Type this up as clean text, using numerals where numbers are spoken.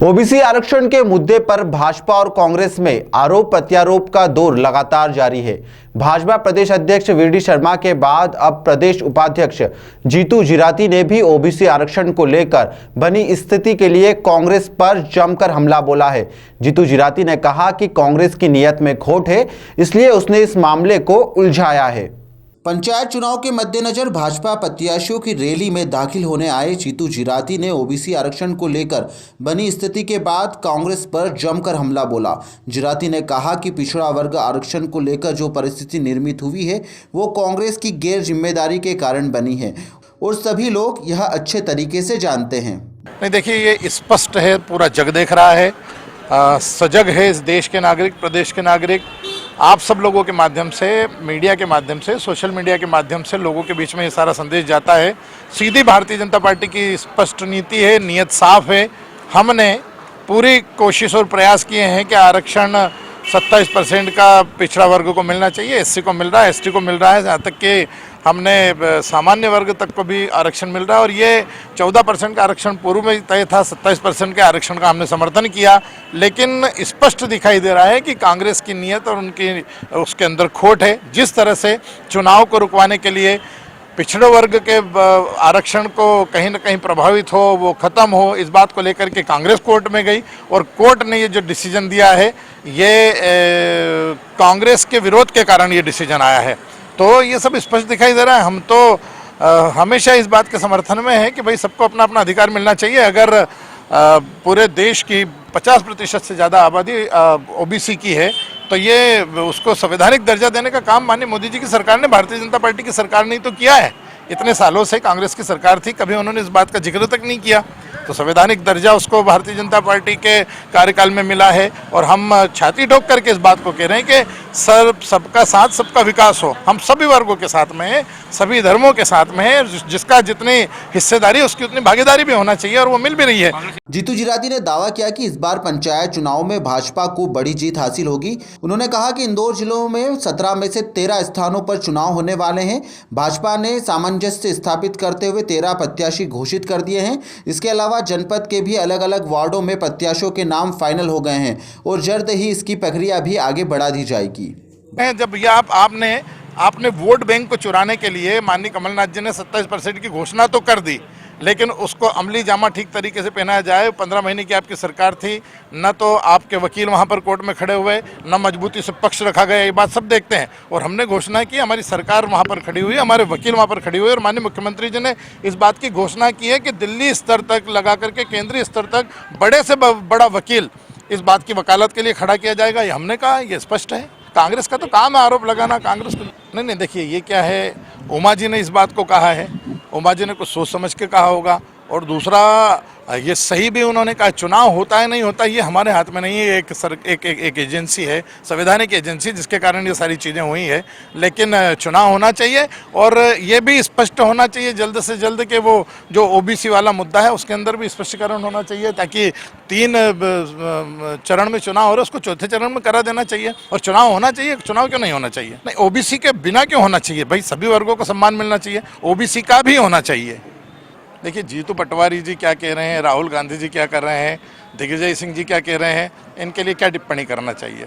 OBC आरक्षण के मुद्दे पर भाजपा और कांग्रेस में आरोप प्रत्यारोप का दौर लगातार जारी है। भाजपा प्रदेश अध्यक्ष वीडी शर्मा के बाद अब प्रदेश उपाध्यक्ष जीतू जिराती ने भी ओबीसी आरक्षण को लेकर बनी स्थिति के लिए कांग्रेस पर जमकर हमला बोला है। जीतू जिराती ने कहा कि कांग्रेस की नीयत में खोट है, इसलिए उसने इस मामले को उलझाया है। पंचायत चुनाव के मद्देनजर भाजपा प्रत्याशियों की रैली में दाखिल होने आए जीतू जिराती ने ओबीसी आरक्षण को लेकर बनी स्थिति के बाद कांग्रेस पर जमकर हमला बोला। जिराती ने कहा कि पिछड़ा वर्ग आरक्षण को लेकर जो परिस्थिति निर्मित हुई है वो कांग्रेस की गैर जिम्मेदारी के कारण बनी है और सभी लोग यह अच्छे तरीके से जानते हैं। नहीं, देखिए, ये स्पष्ट है, पूरा जग देख रहा है, सजग है इस देश के नागरिक, प्रदेश के नागरिक। आप सब लोगों के माध्यम से, मीडिया के माध्यम से, सोशल मीडिया के माध्यम से लोगों के बीच में ये सारा संदेश जाता है। सीधी भारतीय जनता पार्टी की स्पष्ट नीति है, नीयत साफ है। हमने पूरी कोशिश और प्रयास किए हैं कि आरक्षण 27% का पिछड़ा वर्ग को मिलना चाहिए, एससी को मिल रहा है, एसटी को मिल रहा है, यहाँ तक कि हमने सामान्य वर्ग तक को भी आरक्षण मिल रहा है। और ये 14% का आरक्षण पूर्व में तय था, 27% के आरक्षण का हमने समर्थन किया। लेकिन स्पष्ट दिखाई दे रहा है कि कांग्रेस की नीयत और उसके अंदर खोट है। जिस तरह से चुनाव को रुकवाने के लिए पिछड़े वर्ग के आरक्षण को कहीं ना कहीं प्रभावित हो, वो ख़त्म हो, इस बात को लेकर के कांग्रेस कोर्ट में गई और कोर्ट ने ये जो डिसीजन दिया है ये कांग्रेस के विरोध के कारण ये डिसीजन आया है। तो ये सब स्पष्ट दिखाई दे रहा है। हम तो हमेशा इस बात के समर्थन में है कि भाई सबको अपना अपना अधिकार मिलना चाहिए। अगर पूरे देश की 50% से ज़्यादा आबादी ओबीसी की है तो ये उसको संवैधानिक दर्जा देने का काम माननीय मोदी जी की सरकार ने, भारतीय जनता पार्टी की सरकार ने तो किया है। इतने सालों से कांग्रेस की सरकार थी, कभी उन्होंने इस बात का जिक्र तक नहीं किया। तो संवैधानिक दर्जा उसको भारतीय जनता पार्टी के कार्यकाल में मिला है और हम छाती ठोक करके इस बात को कह रहे हैं कि सबका साथ सबका विकास हो। हम सभी वर्गों के साथ में हैं, सभी धर्मों के साथ में है, जिसका जितनी हिस्सेदारी उसकी उतनी भागीदारी भी होना चाहिए और वो मिल भी रही है। जीतू जिराती ने दावा किया कि इस बार पंचायत चुनाव में भाजपा को बड़ी जीत हासिल होगी। उन्होंने कहा कि इंदौर जिलों में 17 में से 13 स्थानों पर चुनाव होने वाले हैं। भाजपा ने सामंजस्य स्थापित करते हुए 13 प्रत्याशी घोषित कर दिए हैं। इसके अलावा जनपद के भी अलग अलग वार्डों में प्रत्याशियों के नाम फाइनल हो गए हैं और जल्द ही इसकी प्रक्रिया भी आगे बढ़ा दी जाएगी। जब ये आपने वोट बैंक को चुराने के लिए माननीय कमलनाथ जी ने 27% की घोषणा तो कर दी, लेकिन उसको अमली जामा ठीक तरीके से पहनाया जाए। 15 महीने की आपकी सरकार थी, न तो आपके वकील वहां पर कोर्ट में खड़े हुए, न मजबूती से पक्ष रखा गया, ये बात सब देखते हैं। और हमने घोषणा की, हमारी सरकार वहां पर खड़ी हुई, हमारे वकील वहां पर खड़ी हुई और माननीय मुख्यमंत्री जी ने इस बात की घोषणा की है कि दिल्ली स्तर तक लगा करके केंद्रीय स्तर तक बड़े से बड़ा वकील इस बात की वकालत के लिए खड़ा किया जाएगा। ये हमने कहा, ये स्पष्ट है। कांग्रेस का तो काम है आरोप लगाना, कांग्रेस को नहीं। देखिए, ये क्या है, उमा जी ने इस बात को कहा है, उमा जी ने कुछ सोच समझ के कहा होगा। और दूसरा, ये सही भी उन्होंने कहा, चुनाव होता है नहीं होता ये हमारे हाथ में नहीं है। एक एजेंसी है, संवैधानिक एजेंसी, जिसके कारण ये सारी चीज़ें हुई है। लेकिन चुनाव होना चाहिए और ये भी स्पष्ट होना चाहिए जल्द से जल्द कि वो जो ओबीसी वाला मुद्दा है उसके अंदर भी स्पष्टीकरण होना चाहिए, ताकि 3 चरण में चुनाव हो रहा है उसको चौथे चरण में करा देना चाहिए। और चुनाव होना चाहिए, चुनाव क्यों नहीं होना चाहिए? नहीं, ओबीसी के बिना क्यों होना चाहिए? भाई सभी वर्गों को सम्मान मिलना चाहिए, ओबीसी का भी होना चाहिए। देखिए, जीतू पटवारी जी क्या कह रहे हैं, राहुल गांधी जी क्या कर रहे हैं, दिग्विजय सिंह जी क्या कह रहे हैं, इनके लिए क्या टिप्पणी करना चाहिए?